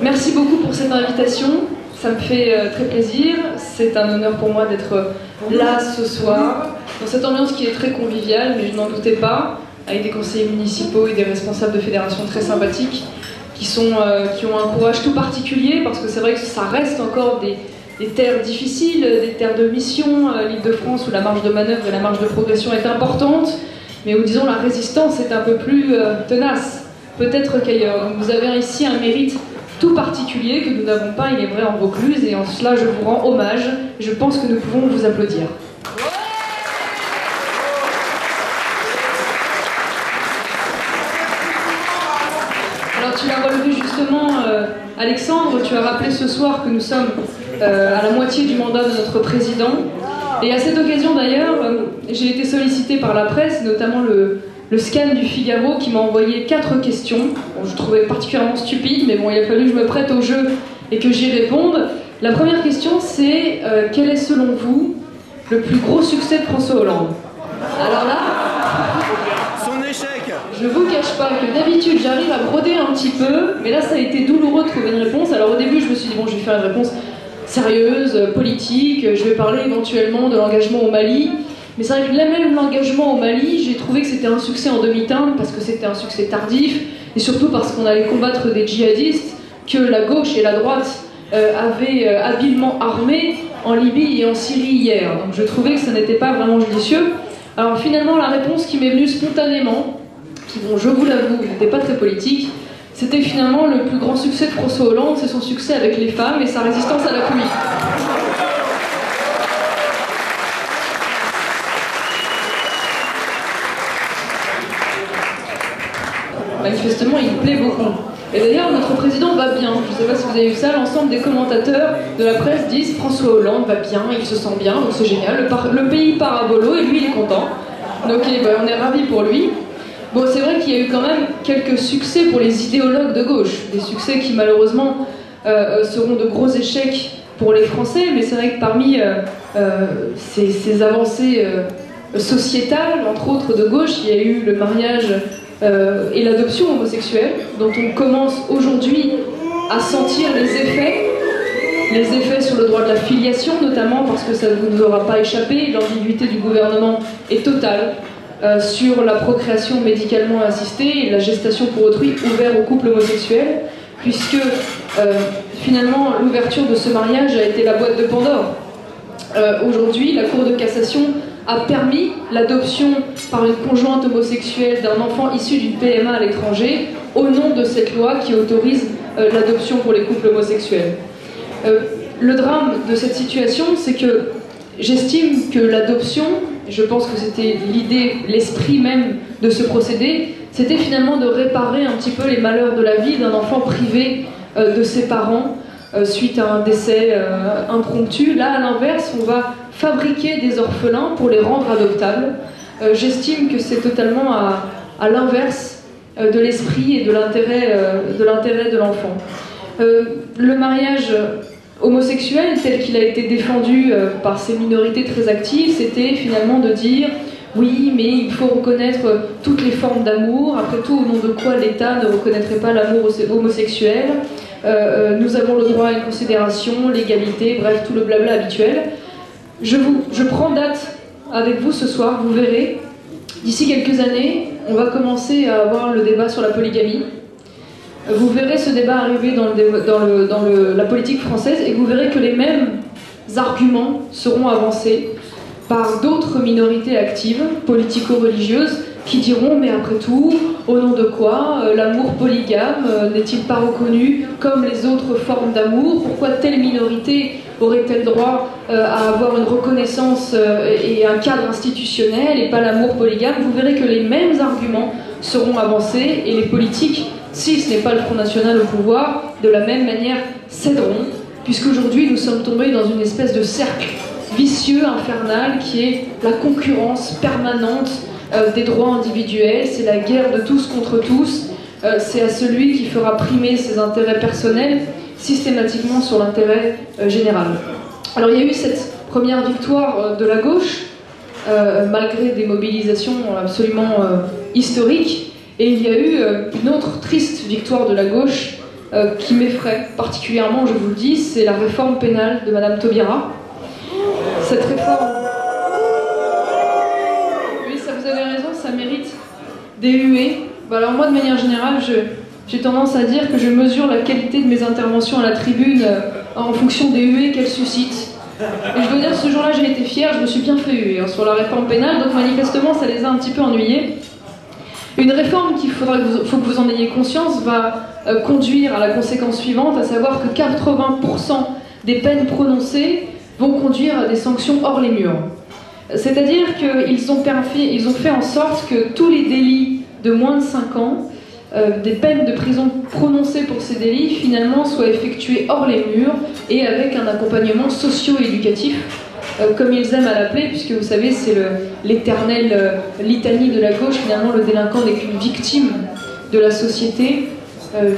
Merci beaucoup pour cette invitation, ça me fait très plaisir. C'est un honneur pour moi d'être là ce soir, dans cette ambiance qui est très conviviale, mais je n'en doutais pas, avec des conseillers municipaux et des responsables de fédérations très sympathiques, qui ont un courage tout particulier, parce que c'est vrai que ça reste encore des terres difficiles, des terres de mission, l'Île-de-France où la marge de manœuvre et la marge de progression est importante, mais où disons la résistance est un peu plus tenace, peut-être qu'ailleurs. Donc vous avez ici un mérite tout particulier que nous n'avons pas, il est vrai, en Vaucluse, et en cela je vous rends hommage. Je pense que nous pouvons vous applaudir. Alors tu l'as relevé justement, Alexandre, tu as rappelé ce soir que nous sommes à la moitié du mandat de notre président. Et à cette occasion d'ailleurs, j'ai été sollicitée par la presse, notamment le scan du Figaro, qui m'a envoyé 4 questions. Bon, je trouvais particulièrement stupide, mais bon, il a fallu que je me prête au jeu et que j'y réponde. La première question, c'est quel est selon vous le plus gros succès de François Hollande? Alors là, son échec. Je vous cache pas que d'habitude j'arrive à broder un petit peu, mais là ça a été douloureux de trouver une réponse. Alors au début je me suis dit bon, je vais faire une réponse sérieuse, politique, je vais parler éventuellement de l'engagement au Mali. Mais c'est vrai que même l'engagement au Mali, j'ai trouvé que c'était un succès en demi-teinte, parce que c'était un succès tardif, et surtout parce qu'on allait combattre des djihadistes que la gauche et la droite avaient habilement armés en Libye et en Syrie hier. Donc je trouvais que ça n'était pas vraiment judicieux. Alors finalement, la réponse qui m'est venue spontanément, qui, bon, je vous l'avoue, n'était pas très politique, c'était finalement le plus grand succès de François Hollande, c'est son succès avec les femmes et sa résistance à la pluie. Manifestement, il plaît beaucoup. Et d'ailleurs, notre président va bien. Je ne sais pas si vous avez vu ça, l'ensemble des commentateurs de la presse disent François Hollande va bien, il se sent bien, donc c'est génial. Le pays part à volo et lui, il est content. Donc on est ravis pour lui. Bon, c'est vrai qu'il y a eu quand même quelques succès pour les idéologues de gauche. Des succès qui, malheureusement, seront de gros échecs pour les Français. Mais c'est vrai que parmi ces avancées sociétales, entre autres de gauche, il y a eu le mariage et l'adoption homosexuelle, dont on commence aujourd'hui à sentir les effets sur le droit de la filiation, notamment parce que ça ne vous aura pas échappé, l'ambiguïté du gouvernement est totale sur la procréation médicalement assistée et la gestation pour autrui ouverte aux couples homosexuels, puisque finalement l'ouverture de ce mariage a été la boîte de Pandore. Aujourd'hui, la Cour de cassation a permis l'adoption par une conjointe homosexuelle d'un enfant issu d'une PMA à l'étranger au nom de cette loi qui autorise l'adoption pour les couples homosexuels. Le drame de cette situation, c'est que j'estime que l'adoption, je pense que c'était l'idée, l'esprit même de ce procédé, c'était finalement de réparer un petit peu les malheurs de la vie d'un enfant privé de ses parents suite à un décès impromptu. Là, à l'inverse, on va fabriquer des orphelins pour les rendre adoptables. J'estime que c'est totalement à l'inverse de l'esprit et de l'intérêt de l'enfant. Le mariage homosexuel, tel qu'il a été défendu par ces minorités très actives, c'était finalement de dire oui, mais il faut reconnaître toutes les formes d'amour. Après tout, au nom de quoi l'État ne reconnaîtrait pas l'amour homosexuel? Nous avons le droit à une considération, l'égalité, bref, tout le blabla habituel. Je prends date avec vous ce soir, vous verrez. D'ici quelques années, on va commencer à avoir le débat sur la polygamie. Vous verrez ce débat arriver dans la politique française et vous verrez que les mêmes arguments seront avancés par d'autres minorités actives, politico-religieuses, qui diront, mais après tout, au nom de quoi l'amour polygame n'est-il pas reconnu comme les autres formes d'amour? Pourquoi telle minorité aurait-elle droit à avoir une reconnaissance et un cadre institutionnel et pas l'amour polygame? Vous verrez que les mêmes arguments seront avancés et les politiques, si ce n'est pas le Front National au pouvoir, de la même manière céderont, puisqu'aujourd'hui nous sommes tombés dans une espèce de cercle vicieux, infernal, qui est la concurrence permanente des droits individuels. C'est la guerre de tous contre tous. C'est à celui qui fera primer ses intérêts personnels systématiquement sur l'intérêt général. Alors il y a eu cette première victoire de la gauche, malgré des mobilisations absolument historiques, et il y a eu une autre triste victoire de la gauche qui m'effraie particulièrement, je vous le dis, c'est la réforme pénale de Madame Taubira. Cette réforme... Oui, ça vous avez raison, ça mérite des huées. Bah alors moi, de manière générale, j'ai tendance à dire que je mesure la qualité de mes interventions à la tribune en fonction des huées qu'elles suscitent. Et je dois dire, ce jour-là, j'ai été fière, je me suis bien fait huer sur la réforme pénale, donc manifestement, ça les a un petit peu ennuyés. Une réforme qu'il faut que vous en ayez conscience va conduire à la conséquence suivante, à savoir que 80% des peines prononcées vont conduire à des sanctions hors les murs. C'est-à-dire qu'ils ont fait en sorte que tous les délits de moins de 5 ans, des peines de prison prononcées pour ces délits, finalement soient effectuées hors les murs et avec un accompagnement socio-éducatif, comme ils aiment à l'appeler, puisque vous savez, c'est l'éternelle litanie de la gauche. Finalement, le délinquant n'est qu'une victime de la société,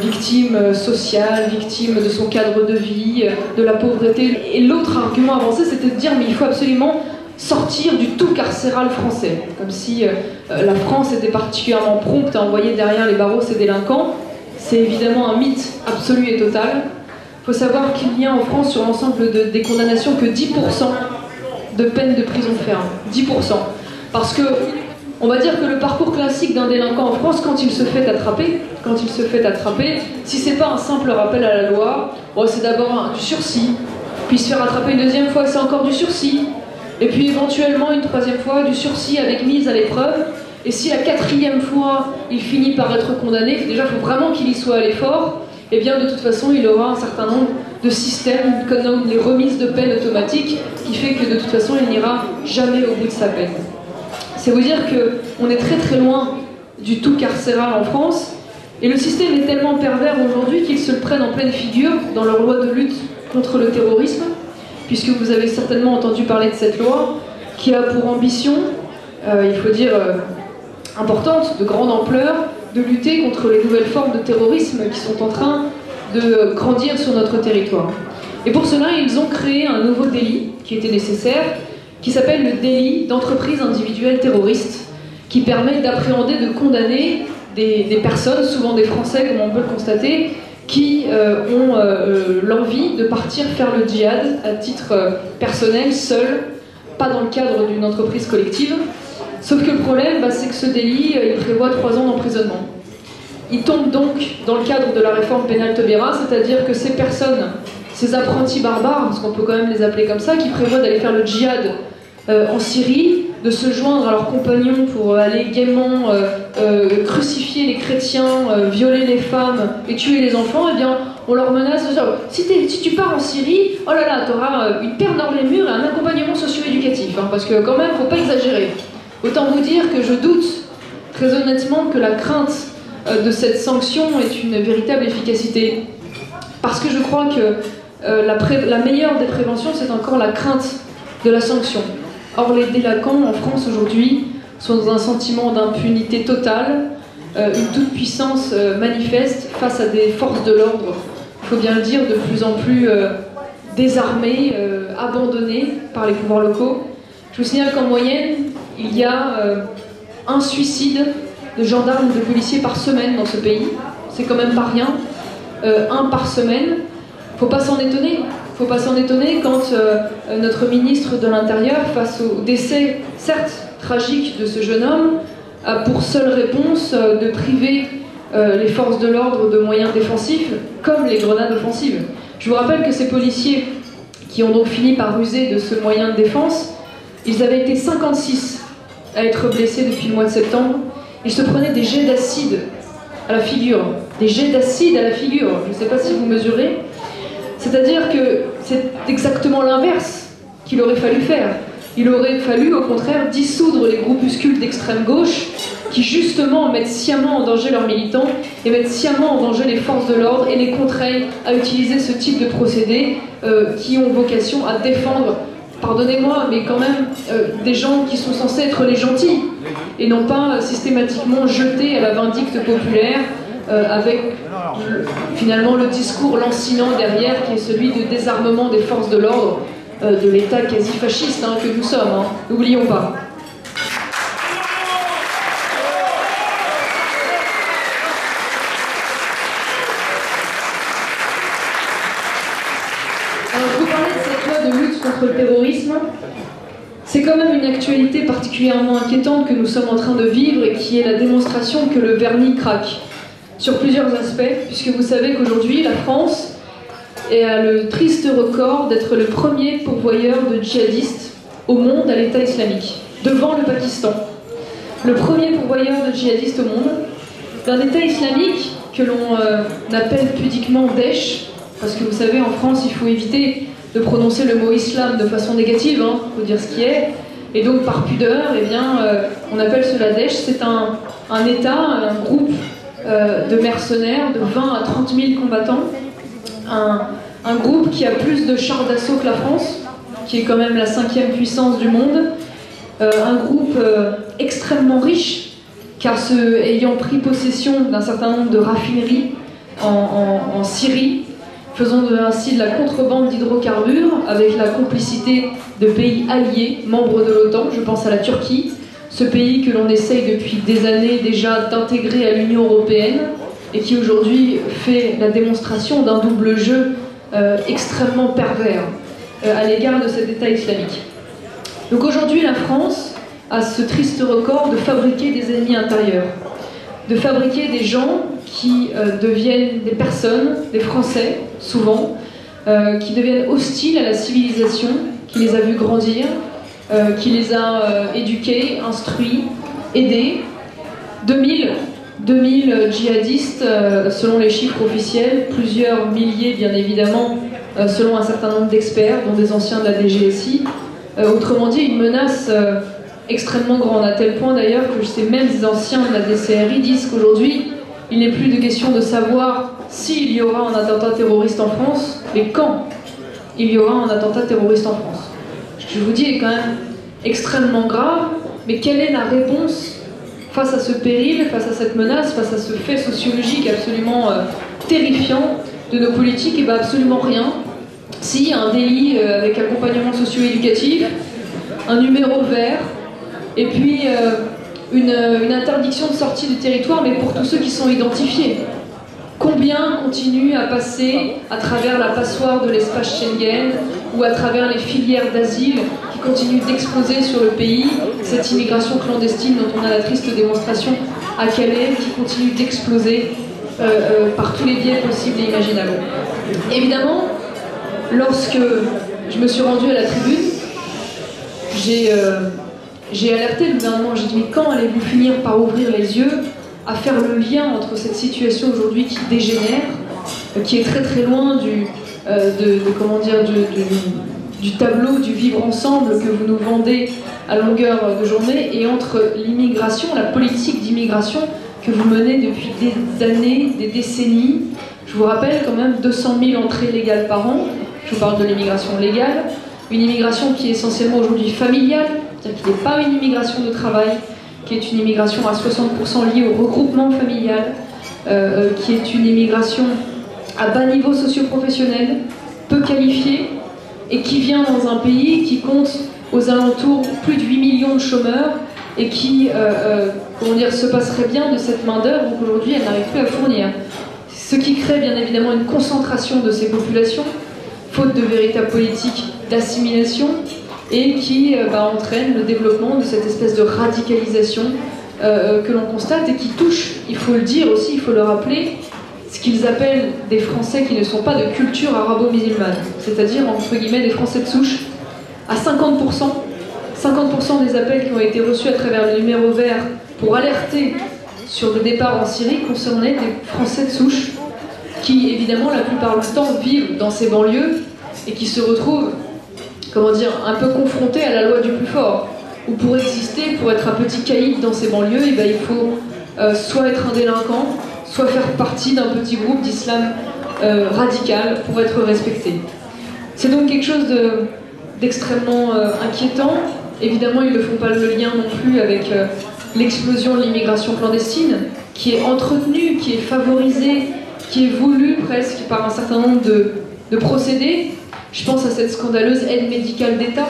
victime sociale, victime de son cadre de vie, de la pauvreté. Et l'autre argument avancé, c'était de dire mais il faut absolument sortir du tout carcéral français, comme si la France était particulièrement prompte à envoyer derrière les barreaux ses délinquants. C'est évidemment un mythe absolu et total. Il faut savoir qu'il n'y a en France sur l'ensemble des condamnations que 10% de peine de prison ferme. 10%. Parce que on va dire que le parcours classique d'un délinquant en France, quand il se fait attraper, si c'est pas un simple rappel à la loi, bon, c'est d'abord du sursis, puis se faire attraper une deuxième fois, c'est encore du sursis, et puis éventuellement une troisième fois, du sursis avec mise à l'épreuve, et si la quatrième fois, il finit par être condamné, déjà il faut vraiment qu'il y soit allé fort, et bien de toute façon, il aura un certain nombre de systèmes, comme les remises de peine automatiques, qui fait que de toute façon, il n'ira jamais au bout de sa peine. C'est vous dire qu'on est très très loin du tout carcéral en France, et le système est tellement pervers aujourd'hui qu'ils se le prennent en pleine figure dans leur loi de lutte contre le terrorisme, puisque vous avez certainement entendu parler de cette loi, qui a pour ambition, il faut dire importante, de grande ampleur, de lutter contre les nouvelles formes de terrorisme qui sont en train de grandir sur notre territoire. Et pour cela, ils ont créé un nouveau délit qui était nécessaire, qui s'appelle le délit d'entreprise individuelle terroriste, qui permet d'appréhender, de condamner des personnes, souvent des Français comme on peut le constater, qui ont l'envie de partir faire le djihad à titre personnel, seul, pas dans le cadre d'une entreprise collective. Sauf que le problème, c'est que ce délit, il prévoit 3 ans d'emprisonnement. Il tombe donc dans le cadre de la réforme pénale Taubira, c'est-à-dire que ces personnes, ces apprentis barbares, parce qu'on peut quand même les appeler comme ça, qui prévoient d'aller faire le djihad en Syrie, de se joindre à leurs compagnons pour aller gaiement crucifier les chrétiens, violer les femmes et tuer les enfants, eh bien, on leur menace de dire si tu pars en Syrie, oh là là, tu auras une paire dans les murs et un accompagnement socio-éducatif, hein, parce que quand même, faut pas exagérer. Autant vous dire que je doute très honnêtement que la crainte de cette sanction est une véritable efficacité. Parce que je crois que la meilleure des préventions, c'est encore la crainte de la sanction. Or, les délinquants en France aujourd'hui sont dans un sentiment d'impunité totale, une toute-puissance manifeste face à des forces de l'ordre, il faut bien le dire, de plus en plus désarmées, abandonnées par les pouvoirs locaux. Je vous signale qu'en moyenne, il y a un suicide de gendarmes ou de policiers par semaine dans ce pays. C'est quand même pas rien. Un par semaine. Faut pas s'en étonner. Faut pas s'en étonner quand notre ministre de l'Intérieur, face au décès, certes tragique, de ce jeune homme, a pour seule réponse de priver les forces de l'ordre de moyens défensifs, comme les grenades offensives. Je vous rappelle que ces policiers, qui ont donc fini par user de ce moyen de défense, ils avaient été 56 à être blessés depuis le mois de septembre. Ils se prenaient des jets d'acide à la figure. Des jets d'acide à la figure. Je ne sais pas si vous mesurez. C'est-à-dire que c'est exactement l'inverse qu'il aurait fallu faire. Il aurait fallu, au contraire, dissoudre les groupuscules d'extrême gauche qui, justement, mettent sciemment en danger leurs militants et mettent sciemment en danger les forces de l'ordre et les contraignent à utiliser ce type de procédés qui ont vocation à défendre, pardonnez-moi, mais quand même, des gens qui sont censés être les gentils et non pas systématiquement jetés à la vindicte populaire avec finalement le discours lancinant derrière qui est celui de désarmement des forces de l'ordre de l'État quasi-fasciste que nous sommes, n'oublions pas. contre le terrorisme, c'est quand même une actualité particulièrement inquiétante que nous sommes en train de vivre et qui est la démonstration que le vernis craque sur plusieurs aspects, puisque vous savez qu'aujourd'hui, la France a le triste record d'être le premier pourvoyeur de djihadistes au monde à l'État islamique, devant le Pakistan. Le premier pourvoyeur de djihadistes au monde, d'un État islamique que l'on appelle pudiquement Daesh, parce que vous savez, en France, il faut éviter de prononcer le mot islam de façon négative, hein, faut dire ce qui est, et donc par pudeur, eh bien, on appelle cela Daesh. C'est un État, un groupe de mercenaires de 20 à 30 000 combattants, un groupe qui a plus de chars d'assaut que la France, qui est quand même la 5e puissance du monde, un groupe extrêmement riche, car ayant pris possession d'un certain nombre de raffineries en Syrie, faisant ainsi de la contrebande d'hydrocarbures avec la complicité de pays alliés, membres de l'OTAN, je pense à la Turquie, ce pays que l'on essaye depuis des années déjà d'intégrer à l'Union européenne et qui aujourd'hui fait la démonstration d'un double jeu extrêmement pervers à l'égard de cet État islamique. Donc aujourd'hui, la France a ce triste record de fabriquer des ennemis intérieurs, de fabriquer des gens qui deviennent des personnes, des Français, souvent, qui deviennent hostiles à la civilisation, qui les a vus grandir, qui les a éduqués, instruits, aidés. 2000 djihadistes, selon les chiffres officiels, plusieurs milliers, bien évidemment, selon un certain nombre d'experts, dont des anciens de la DGSI. Autrement dit, une menace extrêmement grande, à tel point d'ailleurs que je sais même des anciens de la DCRI disent qu'aujourd'hui, il n'est plus de question de savoir s'il y aura un attentat terroriste en France, mais quand il y aura un attentat terroriste en France. Ce que je vous dis est quand même extrêmement grave, mais quelle est la réponse face à ce péril, face à cette menace, face à ce fait sociologique absolument terrifiant de nos politiques? Et bien absolument rien. Si, un délit avec accompagnement socio-éducatif, un numéro vert, et puis une interdiction de sortie du territoire, mais pour tous ceux qui sont identifiés. Combien continuent à passer à travers la passoire de l'espace Schengen ou à travers les filières d'asile qui continuent d'exploser sur le pays, cette immigration clandestine dont on a la triste démonstration à Calais, qui continue d'exploser par tous les biais possibles et imaginables. Évidemment, lorsque je me suis rendue à la tribune, j'ai alerté le gouvernement, j'ai dit mais quand allez-vous finir par ouvrir les yeux à faire le lien entre cette situation aujourd'hui qui dégénère, qui est très très loin du tableau du vivre ensemble que vous nous vendez à longueur de journée, et entre l'immigration, la politique d'immigration que vous menez depuis des années, des décennies. Je vous rappelle quand même 200 000 entrées légales par an, je vous parle de l'immigration légale, une immigration qui est essentiellement aujourd'hui familiale, c'est-à-dire qui n'est pas une immigration de travail, qui est une immigration à 60% liée au regroupement familial, qui est une immigration à bas niveau socio-professionnel, peu qualifiée, et qui vient dans un pays qui compte aux alentours plus de 8 millions de chômeurs, et qui se passerait bien de cette main-d'œuvre qu'aujourd'hui elle n'arrive plus à fournir. Ce qui crée bien évidemment une concentration de ces populations, faute de véritable politique d'assimilation, et qui entraîne le développement de cette espèce de radicalisation que l'on constate et qui touche, il faut le dire aussi, il faut le rappeler, ce qu'ils appellent des Français qui ne sont pas de culture arabo-musulmane, c'est-à-dire entre guillemets des Français de souche, à 50%. 50% des appels qui ont été reçus à travers le numéro vert pour alerter sur le départ en Syrie concernaient des Français de souche qui, évidemment, la plupart du temps vivent dans ces banlieues et qui se retrouvent, un peu confrontés à la loi du plus fort. Où pour exister, pour être un petit caïd dans ces banlieues, il faut soit être un délinquant, soit faire partie d'un petit groupe d'islam radical pour être respecté. C'est donc quelque chose d'extrêmement inquiétant. Évidemment, ils ne font pas le lien non plus avec l'explosion de l'immigration clandestine, qui est entretenue, qui est favorisée, qui est voulue presque par un certain nombre de procédés. Je pense à cette scandaleuse aide médicale d'État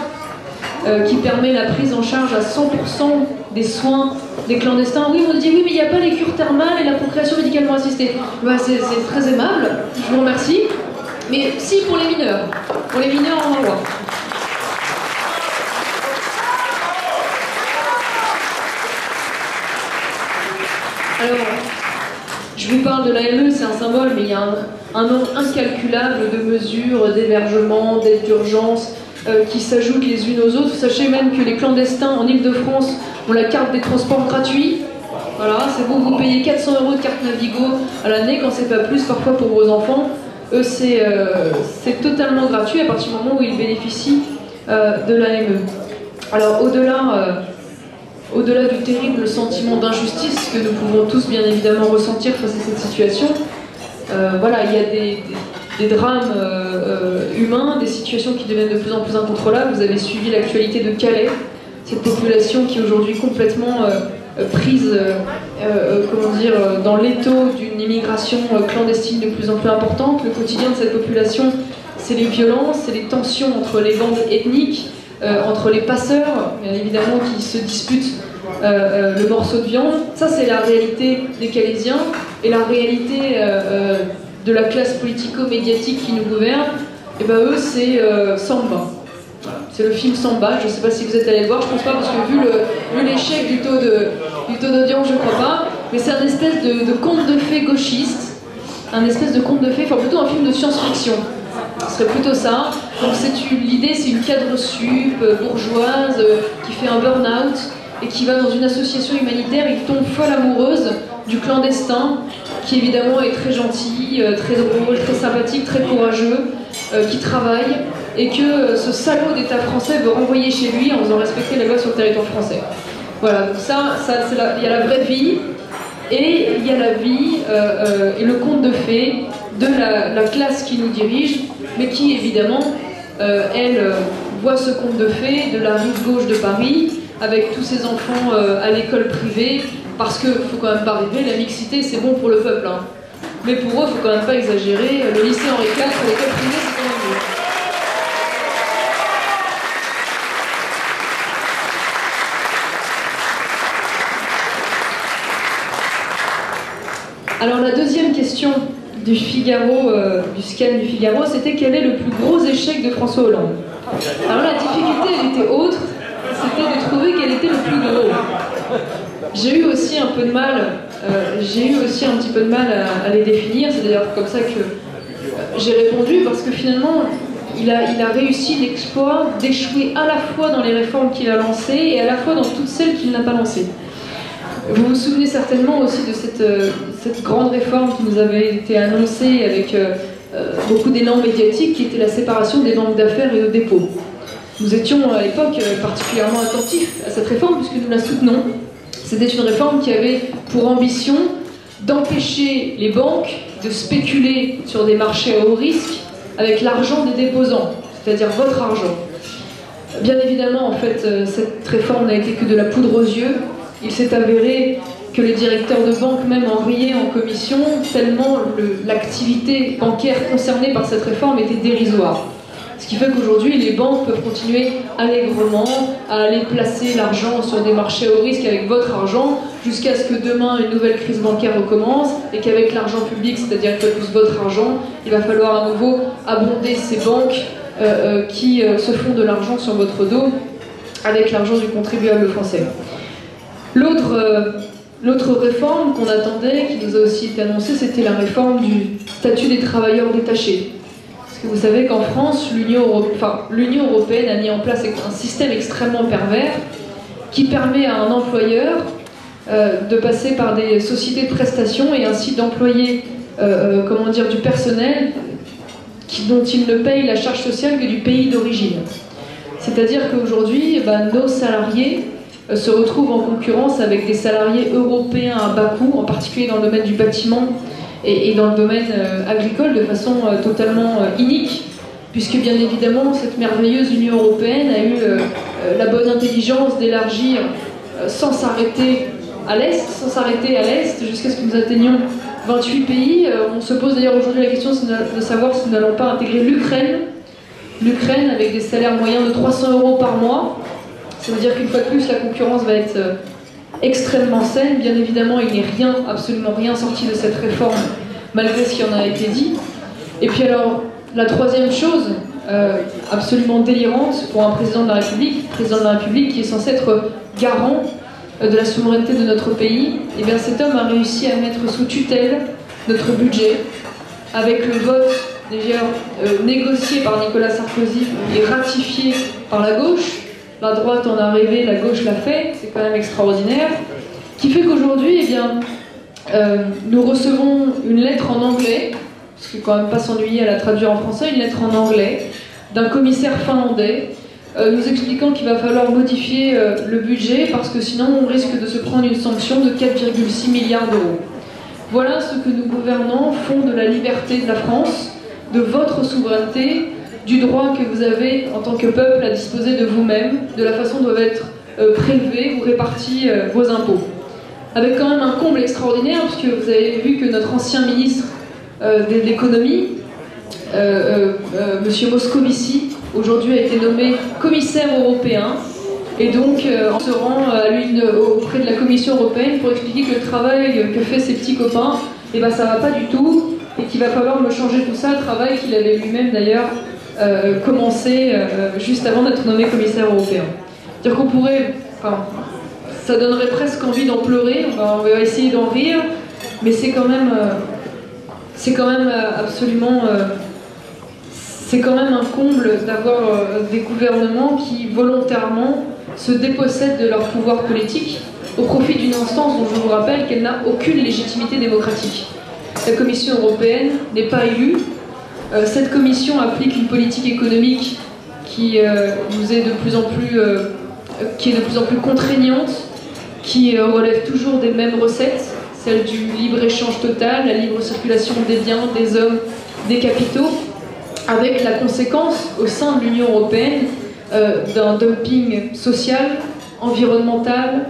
qui permet la prise en charge à 100% des soins des clandestins. Oui, on dit oui, mais il n'y a pas les cures thermales et la procréation médicalement assistée. C'est très aimable, je vous remercie. Mais si, pour les mineurs. Pour les mineurs, on va voir. Alors, je vous parle de l'AME, c'est un symbole, mais il y a un nombre incalculable de mesures d'hébergement, d'aide d'urgence qui s'ajoutent les unes aux autres. Sachez même que les clandestins en Ile-de-France ont la carte des transports gratuits. Voilà, c'est bon, vous payez 400 € de carte Navigo à l'année, quand c'est pas plus, parfois pour vos enfants. Eux, c'est totalement gratuit à partir du moment où ils bénéficient de l'AME. Alors, au-delà du terrible sentiment d'injustice que nous pouvons tous bien évidemment ressentir face à cette situation, voilà, il y a des drames humains, des situations qui deviennent de plus en plus incontrôlables. Vous avez suivi l'actualité de Calais, cette population qui est aujourd'hui complètement prise comment dire, dans l'étau d'une immigration clandestine de plus en plus importante. Le quotidien de cette population, c'est les violences, c'est les tensions entre les bandes ethniques, entre les passeurs, bien évidemment, qui se disputent le morceau de viande. Ça, c'est la réalité des Calaisiens, et la réalité de la classe politico-médiatique qui nous gouverne, et ben eux, c'est Samba. Voilà. C'est le film Samba, je ne sais pas si vous êtes allé le voir, je pense pas, parce que vu l'échec du taux d'audience, je ne crois pas, mais c'est un espèce de conte de fées gauchiste, un espèce de conte de fées, enfin plutôt un film de science-fiction. Ce serait plutôt ça. Donc l'idée, c'est une cadre sup bourgeoise qui fait un burn-out et qui va dans une association humanitaire et qui tombe folle amoureuse du clandestin, qui évidemment est très gentil, très drôle, très sympathique, très courageux, qui travaille, et que ce salaud d'État français veut renvoyer chez lui en faisant respecter la loi sur le territoire français. Voilà, donc il y a la vraie vie, et il y a la vie et le conte de fées de la classe qui nous dirige, mais qui évidemment, elle, voit ce conte de fées de la rive gauche de Paris, avec tous ses enfants à l'école privée, parce qu'il ne faut quand même pas rêver, la mixité c'est bon pour le peuple, hein. Mais pour eux, il ne faut quand même pas exagérer, le lycée Henri IV, l'école privée, c'est quand même mieux. Alors la deuxième question du Figaro, du scan du Figaro, c'était quel est le plus gros échec de François Hollande. Alors la difficulté, elle était autre, c'était de trouver quel était le plus gros. J'ai eu aussi un peu de mal, à les définir, c'est d'ailleurs comme ça que j'ai répondu, parce que finalement, il a réussi l'exploit d'échouer à la fois dans les réformes qu'il a lancées et à la fois dans toutes celles qu'il n'a pas lancées. Vous vous souvenez certainement aussi de cette grande réforme qui nous avait été annoncée avec beaucoup d'élan médiatique, qui était la séparation des banques d'affaires et de dépôts. Nous étions à l'époque particulièrement attentifs à cette réforme puisque nous la soutenons. C'était une réforme qui avait pour ambition d'empêcher les banques de spéculer sur des marchés à haut risque avec l'argent des déposants, c'est-à-dire votre argent. Bien évidemment, en fait, cette réforme n'a été que de la poudre aux yeux. Il s'est avéré que les directeurs de banque même en riaient en commission, tellement l'activité bancaire concernée par cette réforme était dérisoire. Ce qui fait qu'aujourd'hui, les banques peuvent continuer allègrement à aller placer l'argent sur des marchés à haut risque avec votre argent, jusqu'à ce que demain une nouvelle crise bancaire recommence, et qu'avec l'argent public, c'est-à-dire que plus votre argent, il va falloir à nouveau abonder ces banques qui se font de l'argent sur votre dos, avec l'argent du contribuable français. L'autre réforme qu'on attendait, qui nous a aussi été annoncée, c'était la réforme du statut des travailleurs détachés. Parce que vous savez qu'en France, l'Union européenne a mis en place un système extrêmement pervers qui permet à un employeur de passer par des sociétés de prestations et ainsi d'employer du personnel dont il ne paye la charge sociale que du pays d'origine. C'est-à-dire qu'aujourd'hui, nos salariés se retrouvent en concurrence avec des salariés européens à bas coût, en particulier dans le domaine du bâtiment et dans le domaine agricole, de façon totalement inique, puisque bien évidemment cette merveilleuse Union européenne a eu la bonne intelligence d'élargir sans s'arrêter à l'Est, jusqu'à ce que nous atteignions 28 pays. On se pose d'ailleurs aujourd'hui la question de savoir si nous n'allons pas intégrer l'Ukraine avec des salaires moyens de 300 € par mois. Ça veut dire qu'une fois de plus, la concurrence va être extrêmement saine. Bien évidemment, il n'est absolument rien sorti de cette réforme, malgré ce qui en a été dit. Et puis alors, la troisième chose, absolument délirante pour un président de la République qui est censé être garant de la souveraineté de notre pays, eh bien cet homme a réussi à mettre sous tutelle notre budget, avec le vote déjà négocié par Nicolas Sarkozy et ratifié par la gauche. La droite en a rêvé, la gauche l'a fait, c'est quand même extraordinaire. Qui fait qu'aujourd'hui, eh bien, nous recevons une lettre en anglais, parce qu'il ne faut quand même pas s'ennuyer à la traduire en français, une lettre en anglais d'un commissaire finlandais nous expliquant qu'il va falloir modifier le budget parce que sinon on risque de se prendre une sanction de 4,6 milliards d'euros. Voilà ce que nos gouvernants font de la liberté de la France, de votre souveraineté, du droit que vous avez en tant que peuple à disposer de vous-même, de la façon dont doivent être prélevés ou répartis vos impôts. Avec quand même un comble extraordinaire, puisque vous avez vu que notre ancien ministre de l'économie, Monsieur Moscovici, aujourd'hui a été nommé commissaire européen, et donc on se rend auprès de la Commission européenne pour expliquer que le travail que fait ses petits copains, eh ben, ça va pas du tout, et qu'il va falloir me changer tout ça, travail qu'il avait lui-même d'ailleurs commencé juste avant d'être nommé commissaire européen. C'est-à-dire qu'on pourrait, enfin, ça donnerait presque envie d'en pleurer, on va essayer d'en rire, mais c'est quand même absolument... c'est quand même un comble d'avoir des gouvernements qui volontairement se dépossèdent de leur pouvoir politique au profit d'une instance dont je vous rappelle qu'elle n'a aucune légitimité démocratique. La Commission européenne n'est pas élue. Cette commission applique une politique économique qui nous est de plus en plus contraignante, qui relève toujours des mêmes recettes, celle du libre-échange total, la libre circulation des biens, des hommes, des capitaux, avec la conséquence au sein de l'Union européenne d'un dumping social, environnemental,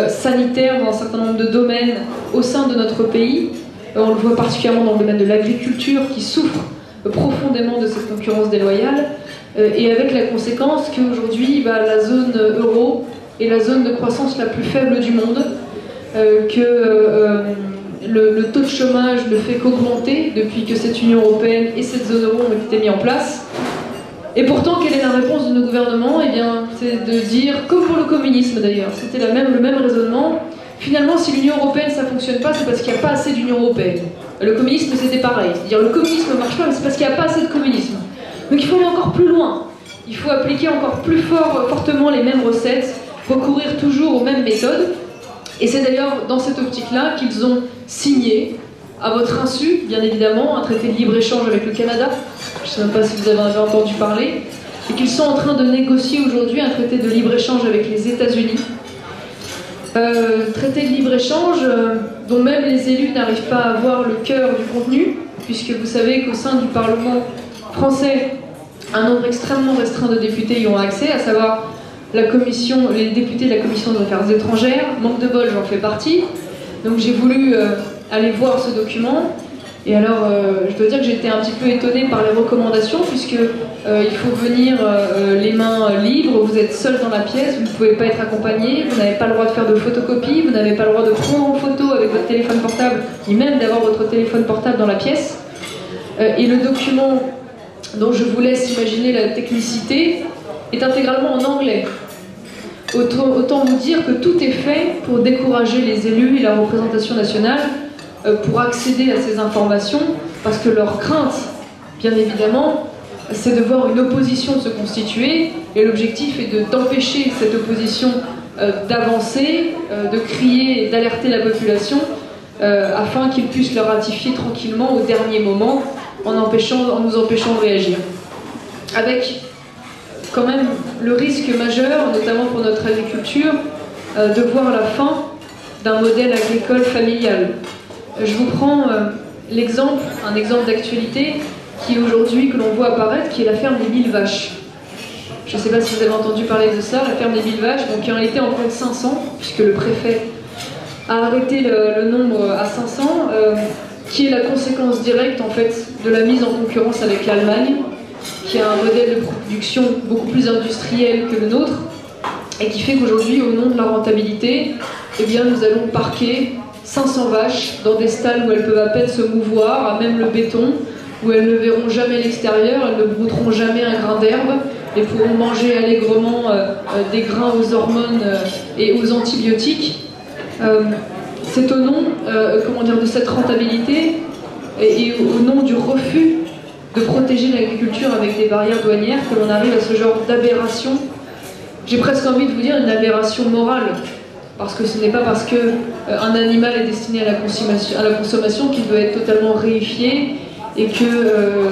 sanitaire dans un certain nombre de domaines au sein de notre pays. On le voit particulièrement dans le domaine de l'agriculture qui souffre profondément de cette concurrence déloyale, et avec la conséquence qu'aujourd'hui la zone euro est la zone de croissance la plus faible du monde, que le taux de chômage ne fait qu'augmenter depuis que cette Union européenne et cette zone euro ont été mis en place. Et pourtant, quelle est la réponse de nos gouvernements? Eh bien, c'est de dire, comme pour le communisme d'ailleurs, c'était le même raisonnement, finalement si l'Union européenne ça ne fonctionne pas, c'est parce qu'il n'y a pas assez d'Union européenne. Le communisme c'était pareil, c'est-à-dire le communisme ne marche pas, mais c'est parce qu'il n'y a pas assez de communisme. Donc il faut aller encore plus loin, il faut appliquer encore plus fortement les mêmes recettes, recourir toujours aux mêmes méthodes. Et c'est d'ailleurs dans cette optique-là qu'ils ont signé, à votre insu, bien évidemment, un traité de libre-échange avec le Canada. Je ne sais même pas si vous avez entendu parler. Et qu'ils sont en train de négocier aujourd'hui un traité de libre-échange avec les États-Unis. Traité de libre-échange dont même les élus n'arrivent pas à voir le cœur du contenu, puisque vous savez qu'au sein du Parlement français, un nombre extrêmement restreint de députés y ont accès, à savoir les députés de la Commission des Affaires étrangères. Manque de bol, j'en fais partie. Donc j'ai voulu aller voir ce document. Et alors, je dois dire que j'étais un petit peu étonnée par les recommandations, puisque il faut venir les mains libres, vous êtes seul dans la pièce, vous ne pouvez pas être accompagné, vous n'avez pas le droit de faire de photocopie, vous n'avez pas le droit de prendre en photo avec votre téléphone portable, ni même d'avoir votre téléphone portable dans la pièce. Et le document dont je vous laisse imaginer la technicité est intégralement en anglais. Autant vous dire que tout est fait pour décourager les élus et la représentation nationale pour accéder à ces informations, parce que leur crainte, bien évidemment, c'est de voir une opposition se constituer, et l'objectif est d'empêcher cette opposition d'avancer, de crier et d'alerter la population, afin qu'ils puissent le ratifier tranquillement au dernier moment, en nous empêchant de réagir. Avec quand même le risque majeur, notamment pour notre agriculture, de voir la fin d'un modèle agricole familial. Je vous prends un exemple d'actualité qui aujourd'hui, que l'on voit apparaître, qui est la ferme des 1000 vaches. Je ne sais pas si vous avez entendu parler de ça, la ferme des 1000 vaches, donc qui en était en compte 500, puisque le préfet a arrêté le nombre à 500, qui est la conséquence directe en fait de la mise en concurrence avec l'Allemagne, qui a un modèle de production beaucoup plus industriel que le nôtre, et qui fait qu'aujourd'hui, au nom de la rentabilité, eh bien, nous allons parquer 500 vaches dans des stalles où elles peuvent à peine se mouvoir, à même le béton, où elles ne verront jamais l'extérieur, elles ne brouteront jamais un grain d'herbe, et pourront manger allègrement des grains aux hormones et aux antibiotiques. C'est au nom de cette rentabilité et au nom du refus de protéger l'agriculture avec des barrières douanières que l'on arrive à ce genre d'aberration. J'ai presque envie de vous dire une aberration morale, parce que ce n'est pas parce qu'un animal est destiné à la consommation qu'il doit être totalement réifié et que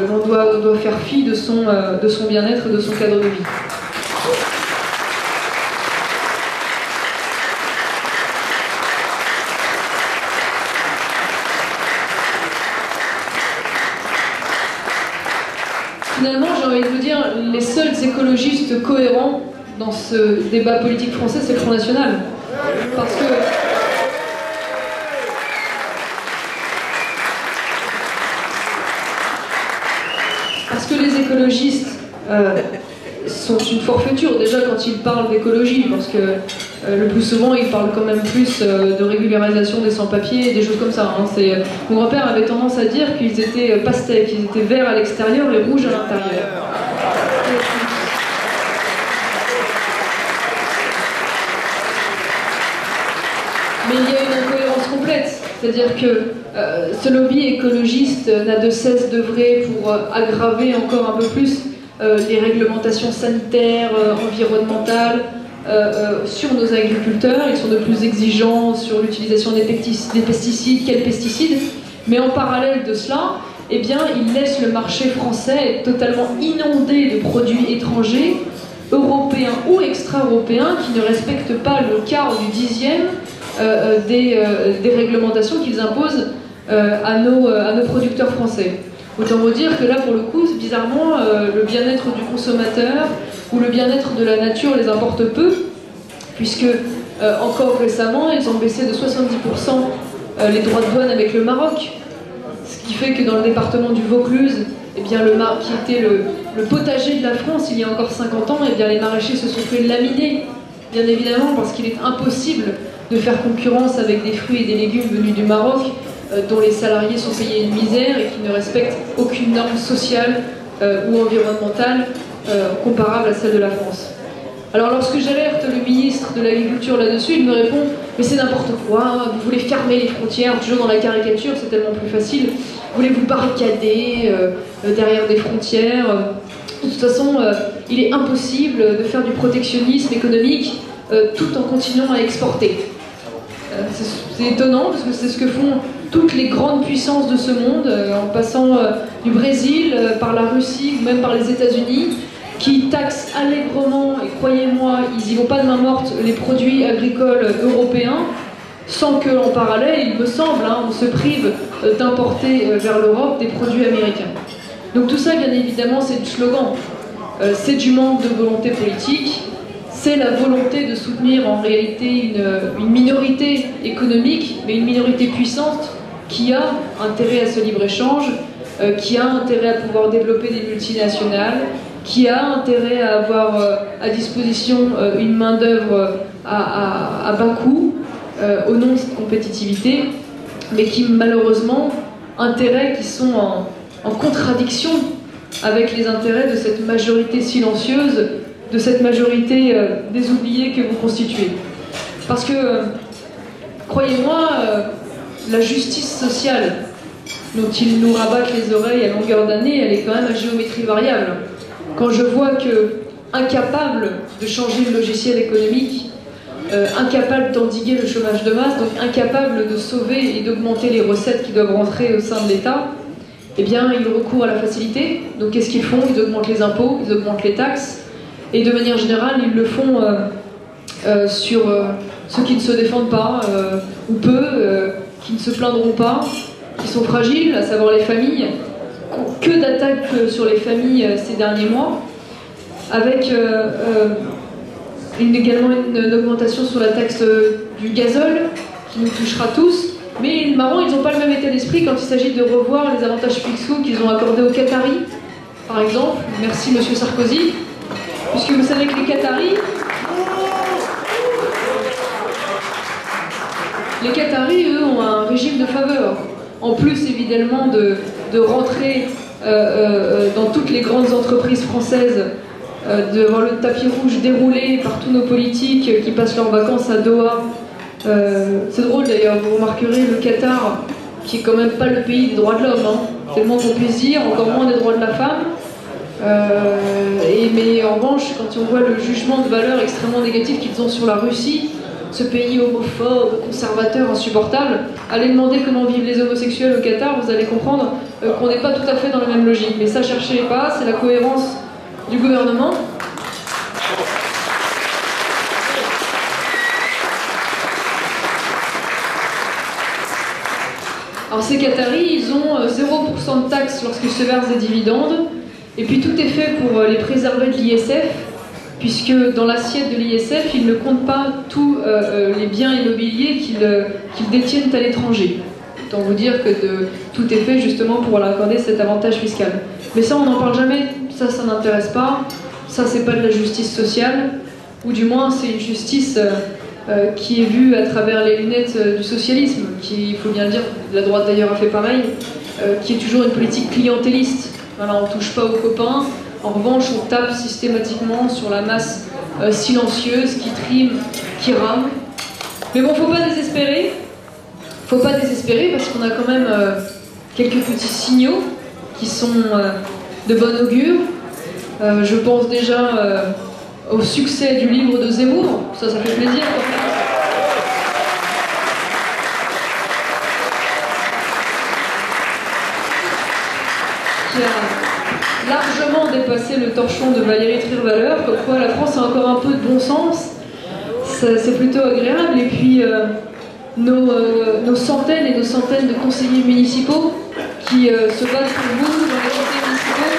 l'on doit faire fi de son bien-être et de son cadre de vie. Finalement, j'ai envie de vous dire, les seuls écologistes cohérents dans ce débat politique français, c'est le Front National. Parce que les écologistes sont une forfaiture, déjà quand ils parlent d'écologie, parce que le plus souvent ils parlent quand même plus de régularisation des sans-papiers et des choses comme ça. Hein. Mon grand-père avait tendance à dire qu'ils étaient pastèques, ils étaient verts à l'extérieur et rouges à l'intérieur. Mais il y a une incohérence complète, c'est-à-dire que ce lobby écologiste n'a de cesse d'œuvrer pour aggraver encore un peu plus les réglementations sanitaires, environnementales sur nos agriculteurs. Ils sont de plus exigeants sur l'utilisation des pesticides, quels pesticides, mais en parallèle de cela, eh bien, ils laissent le marché français totalement inondé de produits étrangers, européens ou extra-européens, qui ne respectent pas le quart ou du dixième des réglementations qu'ils imposent à nos producteurs français. Autant vous dire que là, pour le coup, bizarrement, le bien-être du consommateur ou le bien-être de la nature les importe peu, puisque encore récemment, ils ont baissé de 70% les droits de douane avec le Maroc, ce qui fait que dans le département du Vaucluse, eh bien, qui était le potager de la France il y a encore 50 ans, eh bien, les maraîchers se sont fait laminer, bien évidemment, parce qu'il est impossible de faire concurrence avec des fruits et des légumes venus du Maroc, dont les salariés sont payés une misère et qui ne respectent aucune norme sociale ou environnementale comparable à celle de la France. Alors lorsque j'alerte le ministre de l'Agriculture là-dessus, il me répond « Mais c'est n'importe quoi, vous voulez fermer les frontières, toujours dans la caricature, c'est tellement plus facile, voulez vous barricader derrière des frontières. De toute façon, il est impossible de faire du protectionnisme économique tout en continuant à exporter. » C'est étonnant parce que c'est ce que font toutes les grandes puissances de ce monde, en passant du Brésil, par la Russie ou même par les États-Unis, qui taxent allègrement, et croyez-moi, ils y vont pas de main morte, les produits agricoles européens, sans qu'en parallèle, il me semble, on se prive d'importer vers l'Europe des produits américains. Donc tout ça, bien évidemment, c'est du slogan. C'est du manque de volonté politique, c'est la volonté de soutenir en réalité une minorité économique, mais une minorité puissante qui a intérêt à ce libre-échange, qui a intérêt à pouvoir développer des multinationales, qui a intérêt à avoir à disposition une main-d'œuvre à bas coût, au nom de cette compétitivité, mais qui malheureusement, intérêts qui sont en contradiction avec les intérêts de cette majorité silencieuse, de cette majorité des oubliés que vous constituez. Parce que, croyez-moi, la justice sociale dont ils nous rabattent les oreilles à longueur d'année, elle est quand même à géométrie variable. Quand je vois que, incapable de changer le logiciel économique, incapable d'endiguer le chômage de masse, donc incapable de sauver et d'augmenter les recettes qui doivent rentrer au sein de l'État, eh bien, ils recourent à la facilité. Donc qu'est-ce qu'ils font? Ils augmentent les impôts, ils augmentent les taxes, et de manière générale, ils le font sur ceux qui ne se défendent pas, ou peu, qui ne se plaindront pas, qui sont fragiles, à savoir les familles. Que d'attaques sur les familles ces derniers mois, avec également une augmentation sur la taxe du gazole, qui nous touchera tous. Mais marrant, ils n'ont pas le même état d'esprit quand il s'agit de revoir les avantages fiscaux qu'ils ont accordés aux Qataris, par exemple. Merci Monsieur Sarkozy. Puisque vous savez que les Qataris, eux, ont un régime de faveur. En plus, évidemment, de rentrer dans toutes les grandes entreprises françaises de voir le tapis rouge déroulé par tous nos politiques qui passent leurs vacances à Doha. C'est drôle d'ailleurs, vous remarquerez le Qatar, qui est quand même pas le pays des droits de l'homme, hein. Tellement qu'on puisse dire, encore moins des droits de la femme. Mais en revanche, quand on voit le jugement de valeur extrêmement négatif qu'ils ont sur la Russie, ce pays homophobe, conservateur, insupportable, allez demander comment vivent les homosexuels au Qatar, vous allez comprendre qu'on n'est pas tout à fait dans la même logique. Mais ça, cherchez pas, c'est la cohérence du gouvernement. Alors ces Qataris, ils ont 0% de taxes lorsqu'ils se versent des dividendes, et puis tout est fait pour les préserver de l'ISF, puisque dans l'assiette de l'ISF, ils ne comptent pas tous les biens immobiliers qu'ils détiennent à l'étranger. Autant vous dire que tout est fait justement pour leur accorder cet avantage fiscal. Mais ça, on n'en parle jamais, ça n'intéresse pas, ça c'est pas de la justice sociale, ou du moins c'est une justice qui est vue à travers les lunettes du socialisme, qui, il faut bien le dire, la droite d'ailleurs a fait pareil, qui est toujours une politique clientéliste. Voilà, on ne touche pas aux copains, en revanche on tape systématiquement sur la masse silencieuse qui trime, qui rame. Mais bon, faut pas désespérer parce qu'on a quand même quelques petits signaux qui sont de bon augure. Je pense déjà au succès du livre de Zemmour, ça fait plaisir quand même. Qui a largement dépassé le torchon de Valérie Trierweiler, comme quoi la France a encore un peu de bon sens, c'est plutôt agréable. Et puis nos centaines et nos centaines de conseillers municipaux qui se battent pour vous dans les conseils municipaux.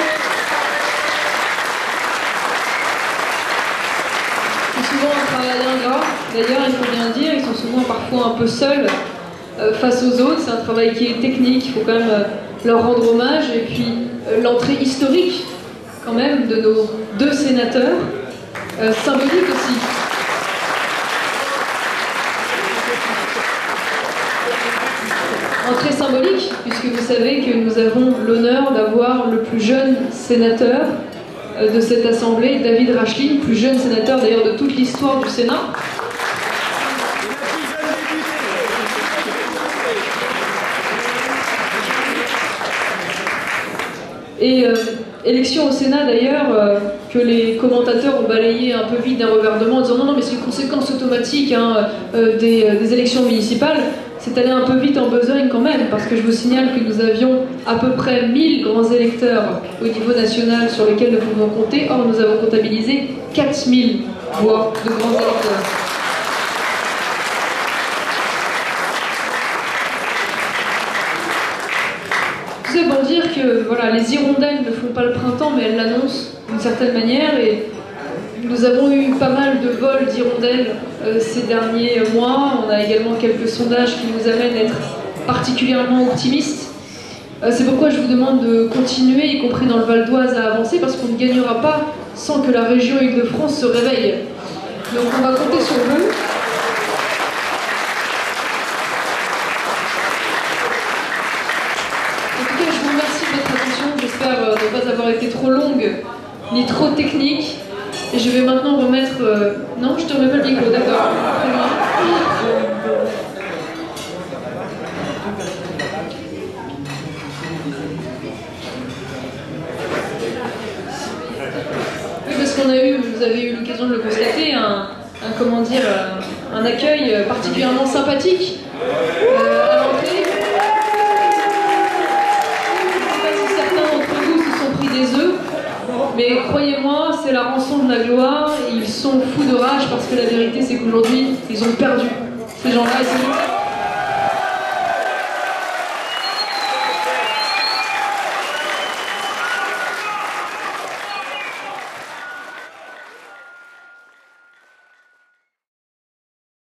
C'est souvent un travail ingrat, d'ailleurs il faut bien le dire, ils sont souvent parfois un peu seuls face aux autres, c'est un travail qui est technique, il faut quand même leur rendre hommage, et puis l'entrée historique quand même de nos 2 sénateurs, symbolique aussi. Entrée symbolique, puisque vous savez que nous avons l'honneur d'avoir le plus jeune sénateur de cette assemblée, David Rachlin, plus jeune sénateur d'ailleurs de toute l'histoire du Sénat. Et élection au Sénat d'ailleurs, que les commentateurs ont balayé un peu vite d'un revers de main en disant non, mais c'est une conséquence automatique hein, des élections municipales. C'est allé un peu vite en besogne quand même, parce que je vous signale que nous avions à peu près 1000 grands électeurs au niveau national sur lesquels nous pouvons compter. Or, nous avons comptabilisé 4000 voix de grands électeurs. Tout ça pour dire que voilà, les hirondelles ne font pas le printemps, mais elles l'annoncent d'une certaine manière. Et nous avons eu pas mal de vols d'hirondelles ces derniers mois. On a également quelques sondages qui nous amènent à être particulièrement optimistes. C'est pourquoi je vous demande de continuer, y compris dans le Val d'Oise, à avancer, parce qu'on ne gagnera pas sans que la région Île-de-France se réveille. Donc on va compter sur vous. En tout cas, je vous remercie de votre attention. J'espère ne pas avoir été trop longue, ni trop technique. Et je vais maintenant remettre... Non, je te remets pas le micro, d'accord. Très bien. Oui, parce qu'on a eu, vous avez eu l'occasion de le constater, un accueil particulièrement sympathique à l'entrée. Je ne sais pas si certains d'entre vous se sont pris des œufs. Mais croyez-moi, c'est la rançon de la gloire, et ils sont fous de rage parce que la vérité c'est qu'aujourd'hui, ils ont perdu. Ces gens-là, ils sont...